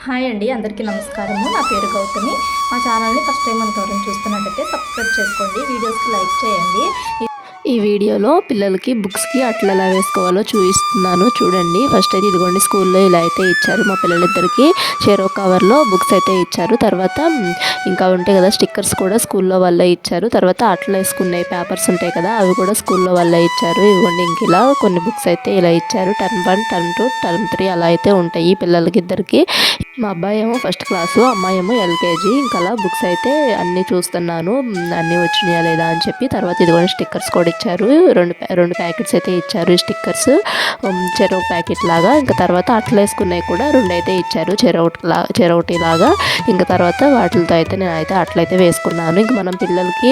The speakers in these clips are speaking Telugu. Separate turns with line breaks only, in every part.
హాయ్ అండి, అందరికీ నమస్కారము. నా పేరు గౌతమి. మా ఛానల్ని ఫస్ట్ టైం మన ఎవరైనా చూస్తున్నట్టయితే సబ్స్క్రైబ్ చేసుకోండి, వీడియోస్కి లైక్ చేయండి.
ఈ వీడియోలో పిల్లలకి బుక్స్కి అట్లా ఎలా వేసుకోవాలో చూపిస్తున్నాను చూడండి. ఫస్ట్ అయితే ఇదిగోండి, స్కూల్లో ఇలా అయితే ఇచ్చారు. మా పిల్లలిద్దరికి చెరో కవర్లో బుక్స్ అయితే ఇచ్చారు. తర్వాత ఇంకా ఉంటాయి కదా స్టిక్కర్స్ కూడా స్కూల్లో వాళ్ళే ఇచ్చారు. తర్వాత అట్లా వేసుకునే పేపర్స్ ఉంటాయి కదా, అవి కూడా స్కూల్లో వాళ్ళే ఇచ్చారు. ఇదిగోండి, ఇంక ఇలా కొన్ని బుక్స్ అయితే ఇలా ఇచ్చారు. టర్మ్ 1, టర్మ్ 2, టర్మ్ 3 అలా అయితే ఉంటాయి పిల్లలకి ఇద్దరికి. మా అబ్బాయి ఏమో ఫస్ట్ క్లాసు, అమ్మాయి ఏమో ఎల్కేజీ. ఇంకా అలా బుక్స్ అయితే అన్నీ చూస్తున్నాను, అన్నీ వచ్చినాయా లేదా అని చెప్పి. తర్వాత ఇదిగోండి స్టిక్కర్స్ కూడా ఇచ్చారు. రెండు ప్యాకెట్స్ అయితే ఇచ్చారు ఈ స్టిక్కర్స్, చెరొక ప్యాకెట్ లాగా. ఇంకా తర్వాత అట్లా వేసుకున్నాయి కూడా రెండు అయితే ఇచ్చారు, చెరొకటి లాగా. ఇంకా తర్వాత వాటితో అయితే నేనైతే అట్లయితే వేసుకున్నాను. ఇంక మనం పిల్లలకి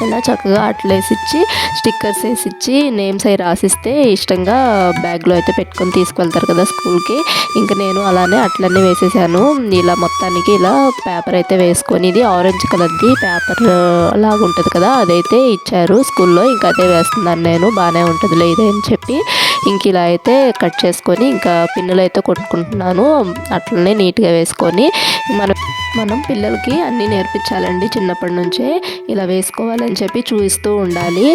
ఇలా చక్కగా అట్లా వేసిచ్చి స్టిక్కర్స్ వేసిచ్చి నేమ్స్ అవి రాసిస్తే ఇష్టంగా బ్యాగ్లో అయితే పెట్టుకొని తీసుకువెళ్తారు కదా స్కూల్కి. ఇంకా నేను అలానే అట్లనే వేసేసాను. ఇలా మొత్తానికి ఇలా పేపర్ అయితే వేసుకొని, ఇది ఆరెంజ్ కలర్ది పేపర్ లాగా ఉంటుంది కదా, అదైతే ఇచ్చారు స్కూల్లో. ఇంకా అదే వేస్తున్నాను నేను, బాగానే ఉంటుంది లేదు అని చెప్పి. ఇంక ఇలా అయితే కట్ చేసుకొని ఇంకా పిన్నులు అయితే కొట్టుకుంటున్నాను. అట్లనే నీట్గా వేసుకొని మనం పిల్లలకి అన్నీ నేర్పించాలండి చిన్నప్పటి నుంచే. ఇలా వేసుకోవాలని చెప్పి చూపిస్తూ ఉండాలి,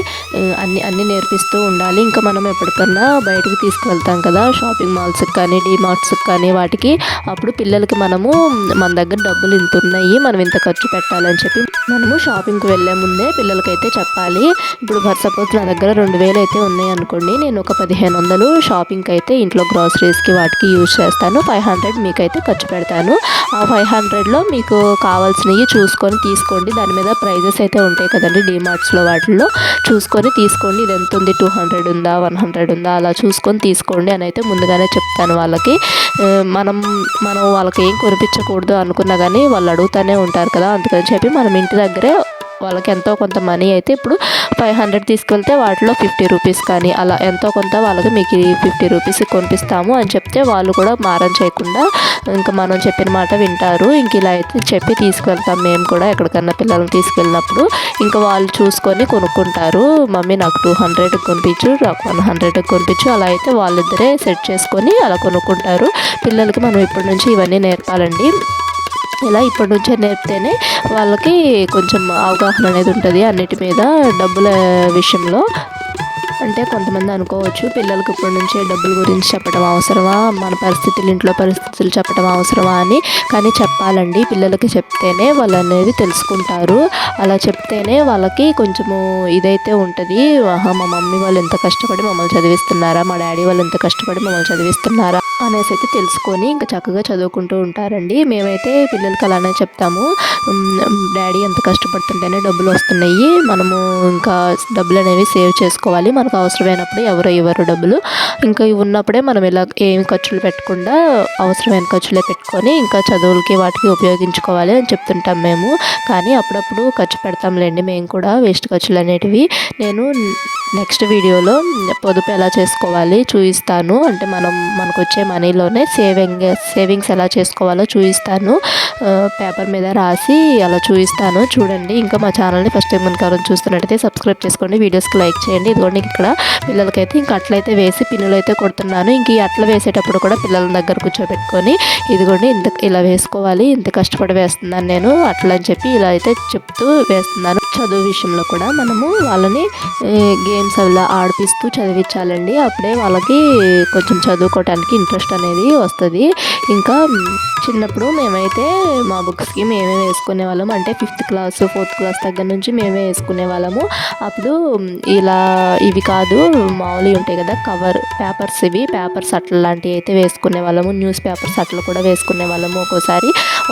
అన్నీ నేర్పిస్తూ ఉండాలి. ఇంకా మనం ఎప్పటికన్నా బయటికి తీసుకువెళ్తాం కదా షాపింగ్ మాల్స్కి కానీ డీమార్ట్స్కి కానీ వాటికి, అప్పుడు పిల్లలకి మన దగ్గర డబ్బులు ఇంత ఉన్నాయి, మనం ఇంత ఖర్చు పెట్టాలని చెప్పి మనము షాపింగ్కి వెళ్ళే ముందే పిల్లలకైతే చెప్పాలి. ఇప్పుడు ఫర్ సపోజ్ నా దగ్గర 2000 అయితే ఉన్నాయి అనుకోండి, నేను ఒక 1500 షాపింగ్కి అయితే ఇంట్లో గ్రాసరీస్కి వాటికి యూజ్ చేస్తాను, 500 మీకైతే ఖర్చు పెడతాను. ఆ 500లో మీకు కావాల్సినవి చూసుకొని తీసుకోండి. దాని మీద ప్రైజెస్ అయితే ఉంటాయి కదండి డీమార్ట్స్లో, వాటిల్లో చూసుకొని తీసుకోండి. ఇది ఎంత ఉంది, 200 ఉందా, 100 ఉందా, అలా చూసుకొని తీసుకోండి అని అయితే ముందుగానే చెప్తాను వాళ్ళకి. మనం వాళ్ళకి ఏం కొనిపించకూడదు అనుకున్నా కానీ వాళ్ళు అడుగుతూనే ఉంటారు కదా, అందుకని చెప్పి మనం ఇంటి దగ్గరే వాళ్ళకి ఎంతో కొంత మనీ అయితే, ఇప్పుడు 500 తీసుకెళ్తే వాటిలో 50 రూపీస్ కానీ అలా ఎంతో కొంత వాళ్ళకి మీకు 50 రూపీస్ కొనిపిస్తాము అని చెప్తే వాళ్ళు కూడా మారం చేయకుండా ఇంకా మనం చెప్పిన మాట వింటారు. ఇంక ఇలా అయితే చెప్పి తీసుకెళ్తాం మేము కూడా ఎక్కడికన్నా పిల్లల్ని తీసుకెళ్ళినప్పుడు. ఇంకా వాళ్ళు చూసుకొని కొనుక్కుంటారు, మమ్మీ నాకు 200 కొనిపించు, నాకు 100 కొనిపించు, అలా అయితే వాళ్ళిద్దరే సెట్ చేసుకొని అలా కొనుక్కుంటారు. పిల్లలకి మనం ఇప్పటి నుంచి ఇవన్నీ నేర్పాలండి. ఇలా ఇప్పటి నుంచే నేర్పితేనే వాళ్ళకి కొంచెం అవగాహన అనేది ఉంటుంది అన్నిటి మీద, డబ్బుల విషయంలో. అంటే కొంతమంది అనుకోవచ్చు, పిల్లలకి ఇప్పటి నుంచే డబ్బుల గురించి చెప్పడం అవసరమా, మన పరిస్థితులు ఇంట్లో పరిస్థితులు చెప్పడం అవసరమా అని. కానీ చెప్పాలండి, పిల్లలకి చెప్తేనే వాళ్ళు అనేది తెలుసుకుంటారు. అలా చెప్తేనే వాళ్ళకి కొంచెము ఇదైతే ఉంటుంది, మా మమ్మీ వాళ్ళు ఎంత కష్టపడి మమ్మల్ని చదివిస్తున్నారా, మా డాడీ వాళ్ళు ఎంత కష్టపడి మమ్మల్ని చదివిస్తున్నారా అనేసి అయితే తెలుసుకొని ఇంకా చక్కగా చదువుకుంటూ ఉంటారండి. మేమైతే పిల్లలకి అలానే చెప్తాము, డాడీ ఎంత కష్టపడుతుంటేనే డబ్బులు వస్తున్నాయి, మనము ఇంకా డబ్బులు అనేవి సేవ్ చేసుకోవాలి, మనకు అవసరమైనప్పుడు ఎవరో ఇవ్వరు డబ్బులు, ఇంకా ఉన్నప్పుడే మనం ఇలా ఏమి ఖర్చులు పెట్టకుండా అవసరమైన ఖర్చులే పెట్టుకొని ఇంకా చదువులకి వాటికి ఉపయోగించుకోవాలి అని చెప్తుంటాం మేము. కానీ అప్పుడప్పుడు ఖర్చు పెడతాంలేండి మేము కూడా, వేస్ట్ ఖర్చులు అనేటివి. నేను నెక్స్ట్ వీడియోలో పొదుపు ఎలా చేసుకోవాలి చూపిస్తాను, అంటే మనకు వచ్చే మనీలోనే సేవింగ్స్ ఎలా చేసుకోవాలో చూపిస్తాను, పేపర్ మీద రాసి అలా చూపిస్తాను చూడండి. ఇంకా మా ఛానల్ని ఫస్ట్ టైం కనుక ఎవరైనా చూస్తున్నట్టయితే సబ్స్క్రైబ్ చేసుకోండి, వీడియోస్కి లైక్ చేయండి. ఇదిగోండి ఇక్కడ పిల్లలకైతే ఇంకా అట్లయితే వేసి పిన్నులు అయితే కొడుతున్నాను. ఇంక ఈ అట్ల వేసేటప్పుడు కూడా పిల్లల దగ్గర కూర్చోబెట్టుకొని ఇదిగోండి ఇలా వేసుకోవాలి, ఇంత కష్టపడి వేస్తున్నాను నేను అట్లా అని చెప్పి ఇలా అయితే చెప్తూ వేస్తున్నాను. చదువు విషయంలో కూడా మనము వాళ్ళని గేమ్స్ అలా ఆడిపిస్తూ చదివించాలండి, అప్పుడే వాళ్ళకి కొంచెం చదువుకోవటానికి ఇంట్రెస్ట్ అనేది వస్తుంది. ఇంకా చిన్నప్పుడు మేమైతే మా బుక్స్కి మేమే వేసుకునే వాళ్ళం, అంటే 5th క్లాస్ 4th క్లాస్ దగ్గర నుంచి మేమే వేసుకునే వాళ్ళము. అప్పుడు ఇలా ఇవి కాదు, మామూలుగా ఉంటాయి కదా పేపర్స్, ఇవి పేపర్స్ అట్ల లాంటివి అయితే వేసుకునే వాళ్ళము, న్యూస్ పేపర్స్ అట్లా కూడా వేసుకునే వాళ్ళము.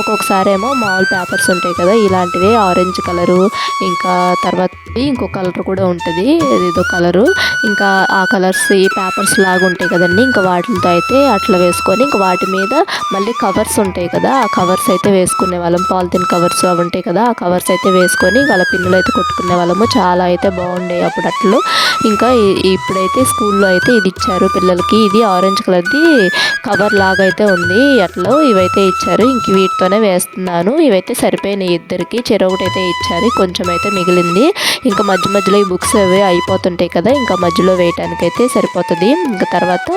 ఒక్కొక్కసారి ఏమో మామూలు పేపర్స్ ఉంటాయి కదా ఇలాంటివి, ఆరెంజ్ కలరు, ఇంకా తర్వాత ఇంకో కలర్ కూడా ఉంటుంది, ఏదో కలరు, ఇంకా ఆ కలర్స్ ఈ పేపర్స్ లాగా ఉంటాయి కదండి, ఇంకా వాటితో అయితే అట్లా వేసుకొని ఇంకా వాటి మీద మళ్ళీ కవర్స్ ఉంటాయి కదా, ఆ కవర్స్ అయితే వేసుకునే వాళ్ళం, పాలిథిన్ కవర్స్ అవి ఉంటాయి కదా, ఆ కవర్స్ అయితే వేసుకొని అలా పిన్నులు అయితే కొట్టుకునే వాళ్ళము. చాలా అయితే బాగుండేవి అప్పుడు అట్లు. ఇంకా ఇప్పుడైతే స్కూల్లో అయితే ఇది ఇచ్చారు పిల్లలకి, ఇది ఆరెంజ్ కలర్ది కవర్ లాగా అయితే ఉంది, అట్లా ఇవైతే ఇచ్చారు. ఇంక వీటితోనే వేస్తున్నాను, ఇవైతే సరిపోయినాయి ఇద్దరికి, చెరొకటి అయితే ఇచ్చారు, కొంచెం అయితే మిగిలింది. ఇంకా మధ్యలో ఈ బుక్స్ అవి అయిపోతుంటాయి కదా, ఇంకా మధ్యలో వేయటానికి అయితే సరిపోతుంది. ఇంకా తర్వాత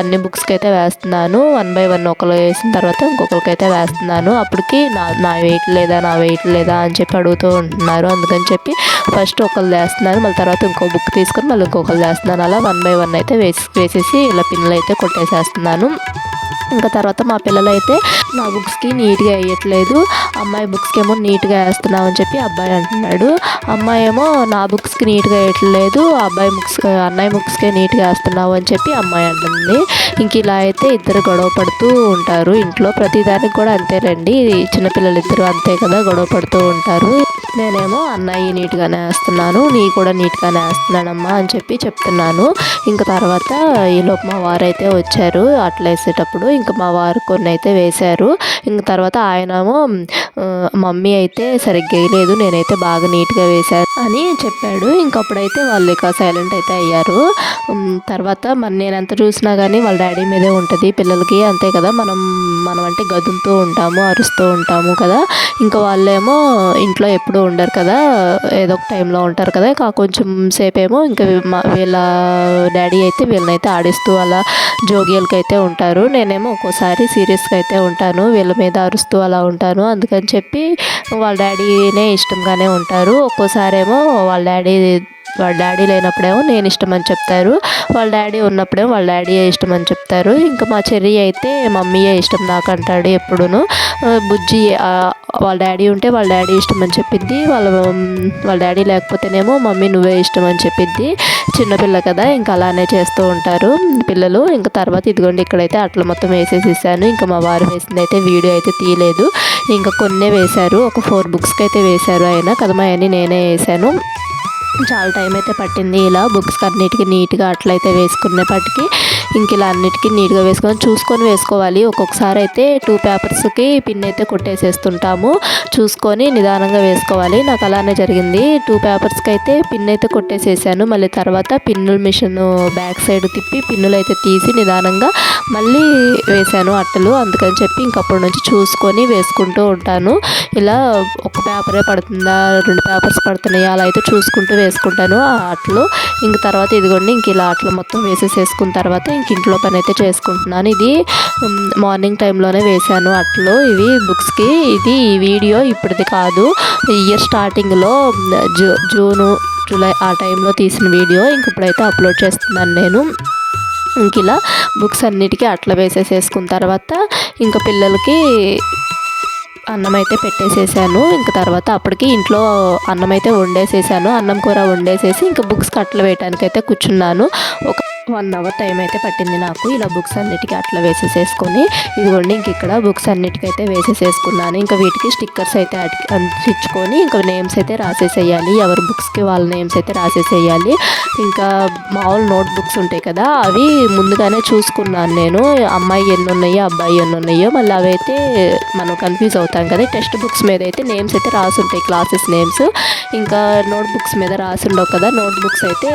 అన్ని బుక్స్కి అయితే వేస్తున్నాను, 1 by 1 ఒకరు వేసిన వేసిన తర్వాత ఇంకొకరికైతే వేస్తున్నాను. అప్పటికి నా వెయిట్ లేదా అని చెప్పి అడుగుతూ ఉంటున్నారు. అందుకని చెప్పి ఫస్ట్ ఒకళ్ళు వేస్తున్నాను, మళ్ళీ తర్వాత ఇంకో బుక్ తీసుకొని మళ్ళీ ఇంకొకళ్ళు వేస్తున్నాను. అలా 1 by 1 అయితే వేసేసి ఇలా పిన్నులు అయితే కొట్టేసేస్తున్నాను. ఇంకా తర్వాత మా పిల్లలు అయితే నా బుక్స్కి నీట్గా వేయట్లేదు, అమ్మాయి బుక్స్కి ఏమో నీట్గా వేస్తున్నావు అని చెప్పి అబ్బాయి అంటున్నాడు. అమ్మాయి ఏమో నా బుక్స్కి నీట్గా వేయట్లేదు, అన్నయ్య బుక్స్కే నీట్గా వేస్తున్నావు అని చెప్పి అమ్మాయి అంటుంది. ఇంక ఇలా అయితే ఇద్దరు గొడవ పడుతూ ఉంటారు. ఇంట్లో ప్రతిదానికి కూడా అంతేనండి, చిన్నపిల్లలు ఇద్దరు అంతే కదా, గొడవ పడుతూ ఉంటారు. నేనేమో అన్నయ్య నీట్గానే వేస్తున్నాను, నీ కూడా నీట్గానే వేస్తున్నానమ్మా అని చెప్పి చెప్తున్నాను. ఇంకా తర్వాత ఈలోపు మా వారు అయితే వచ్చారు. అట్లా వేసేటప్పుడు ఇంకా మా వారు కొన్ని అయితే వేశారు. ఇంక తర్వాత ఆయనేమో మమ్మీ అయితే సరిగ్గా వేయలేదు, నేనైతే బాగా నీట్గా వేశాను అని చెప్పాడు. ఇంకప్పుడైతే వాళ్ళు ఇక సైలెంట్ అయితే అయ్యారు. తర్వాత నేను ఎంత చూసినా కానీ వాళ్ళ డాడీ మీదే ఉంటుంది పిల్లలకి, అంతే కదా, మనం అంటే గదులుతూ ఉంటాము, అరుస్తూ ఉంటాము కదా. ఇంకా వాళ్ళేమో ఇంట్లో ఎప్పుడూ ఉండరు కదా, ఏదో ఒక టైంలో ఉంటారు కదా. కొంచెం సేపు ఏమో ఇంకా వీళ్ళ డాడీ అయితే వీళ్ళనైతే ఆడిస్తూ అలా జోగియలకి అయితే ఉంటారు. నేనేమో ఒక్కోసారి సీరియస్గా అయితే ఉంటాను, వీళ్ళ మీద అరుస్తూ అలా ఉంటాను. అందుకని చెప్పి వాళ్ళ డాడీనే ఇష్టంగానే ఉంటారు. ఒక్కోసారి ఏమో వాళ్ళ డాడీ లేనప్పుడేమో నేను ఇష్టం అని చెప్తారు, వాళ్ళ డాడీ ఉన్నప్పుడేమో వాళ్ళ డాడీయే ఇష్టం అని చెప్తారు. ఇంకా మా చెర్రీ అయితే మమ్మీయే ఇష్టం నాకు అంటాడు ఎప్పుడును. బుజ్జి వాళ్ళ డాడీ ఉంటే వాళ్ళ డాడీ ఇష్టం అని చెప్పిద్ది, వాళ్ళ డాడీ లేకపోతేనేమో మమ్మీ నువ్వే ఇష్టం అని చెప్పిద్ది. చిన్నపిల్ల కదా, ఇంకా అలానే చేస్తూ ఉంటారు పిల్లలు. ఇంకా తర్వాత ఇదిగోండి ఇక్కడైతే అట్లా మొత్తం వేసేసేసాను. ఇంకా మా వారు వేసింది అయితే వీడియో అయితే తీయలేదు, ఇంకా కొన్నే వేశారు, ఒక 4 బుక్స్కి అయితే వేశారు ఆయన కదమ్మా అని నేనే వేసాను. చాలా టైం అయితే పట్టింది ఇలా బుక్స్కి అన్నిటికీ నీట్గా అట్లయితే వేసుకునేపటికి. ఇంక ఇలా అన్నిటికీ నీట్గా చూసుకొని వేసుకోవాలి. ఒక్కొక్కసారి అయితే 2 పేపర్స్కి పిన్ అయితే కొట్టేసేస్తుంటాము, చూసుకొని నిదానంగా వేసుకోవాలి. నాకు అలానే జరిగింది, 2 పేపర్స్కి అయితే పిన్ అయితే కొట్టేసేసాను. మళ్ళీ తర్వాత పిన్నుల మిషన్ బ్యాక్ సైడ్ తిప్పి పిన్నులు అయితే తీసి నిదానంగా మళ్ళీ వేసాను అట్టలు. అందుకని చెప్పి ఇంకప్పటి నుంచి చూసుకొని వేసుకుంటూ ఉంటాను. ఇలా ఒక పేపరే పడుతుందా, 2 పేపర్స్ పడుతున్నాయా అలా అయితే చూసుకుంటూ వేసుకుంటాను ఆ అట్లు. ఇంక తర్వాత ఇదిగోండి ఇంక ఇలా అట్లు మొత్తం వేసేసుకున్న తర్వాత ఇంక ఇంట్లో పని అయితే చేసుకుంటున్నాను. ఇది మార్నింగ్ టైంలోనే వేశాను అట్లు ఇవి బుక్స్కి. ఇది ఈ వీడియో ఇప్పటిది కాదు, ఇయర్ స్టార్టింగ్లో జూను జూలై ఆ టైంలో తీసిన వీడియో. ఇంక ఇప్పుడైతే అప్లోడ్ చేస్తున్నాను నేను. ఇంక ఇలా బుక్స్ అన్నిటికీ అట్లా వేసేసుకున్న తర్వాత ఇంకా పిల్లలకి అన్నం అయితే పెట్టేసేసాను. ఇంక తర్వాత అప్పటికి ఇంట్లో అన్నం అయితే వండేసేసాను, అన్నం కూర వండేసేసి ఇంకా బుక్స్ అట్లా వేయడానికి అయితే కూర్చున్నాను. ఒక 1 అవర్ టైం అయితే పట్టింది నాకు ఇలా బుక్స్ అన్నిటికీ అట్లా వేసేసుకొని. ఇదిగోండి ఇంక ఇక్కడ బుక్స్ అన్నిటికైతే వేసేసుకున్నాను. ఇంకా వీటికి స్టిక్కర్స్ అయితే అంటించుకొని ఇంకా నేమ్స్ అయితే రాసేసేయాలి, ఎవరి బుక్స్కి వాళ్ళ నేమ్స్ అయితే రాసేసేయాలి. ఇంకా మామూలు నోట్ బుక్స్ ఉంటాయి కదా, అవి ముందుగానే చూసుకున్నాను నేను, అమ్మాయి ఎన్ని ఉన్నాయో అబ్బాయి ఎన్ని ఉన్నాయో. మళ్ళీ అవి అయితే మనం కన్ఫ్యూజ్ అవుతాం కదా. టెక్స్ట్ బుక్స్ మీద అయితే నేమ్స్ అయితే రాసుంటాయి, క్లాసెస్ నేమ్స్. ఇంకా నోట్ బుక్స్ మీద రాసుండవు కదా, నోట్ బుక్స్ అయితే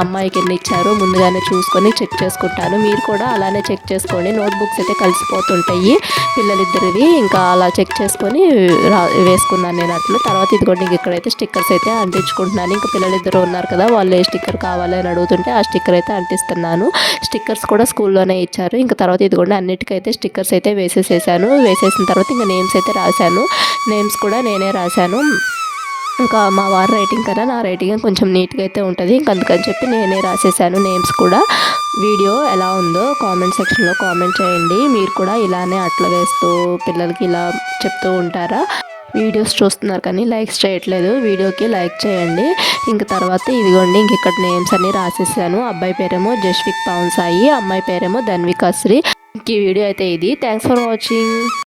అమ్మాయికి ఎన్ని ఇచ్చారో ముందుగానే చూసుకొని చెక్ చేసుకుంటాను. మీరు కూడా అలానే చెక్ చేసుకోండి, నోట్ బుక్స్ అయితే కలిసిపోతుంటాయి పిల్లలిద్దరివి. ఇంకా అలా చెక్ చేసుకొని వేసుకున్నాను నేను అట్లా. తర్వాత ఇదిగోండి ఇక్కడైతే స్టిక్కర్స్ అయితే అంటించుకుంటున్నాను. ఇంకా పిల్లలిద్దరు ఉన్నారు కదా, వాళ్ళు ఏ స్టిక్కర్ కావాలి అని అడుగుతుంటే ఆ స్టిక్కర్ అయితే అంటిస్తున్నాను. స్టిక్కర్స్ కూడా స్కూల్లోనే ఇచ్చారు. ఇంకా తర్వాత ఇదిగోండి అన్నిటికైతే స్టిక్కర్స్ అయితే వేసేసేసాను. వేసేసిన తర్వాత ఇంకా నేమ్స్ అయితే రాశాను, నేమ్స్ కూడా నేనే రాశాను. ఇంకా మా వారి రైటింగ్ కన్నా నా రైటింగ్ కొంచెం నీట్గా అయితే ఉంటుంది, ఇంక అందుకని చెప్పి నేనే రాసేసాను నేమ్స్ కూడా. వీడియో ఎలా ఉందో కామెంట్ సెక్షన్లో కామెంట్ చేయండి. మీరు కూడా ఇలానే అట్లా వేస్తూ పిల్లలకి ఇలా చెప్తూ ఉంటారా? వీడియోస్ చూస్తున్నారు కానీ లైక్స్ చేయట్లేదు, వీడియోకి లైక్ చేయండి. ఇంక తర్వాత ఇదిగోండి ఇంక ఇక్కడ నేమ్స్ అన్నీ రాసేసాను. అబ్బాయి పేరేమో జస్విక్ పవన్ సాయి, అమ్మాయి పేరేమో ధన్విక శ్రీ. ఈ వీడియో అయితే ఇది. Thanks for watching.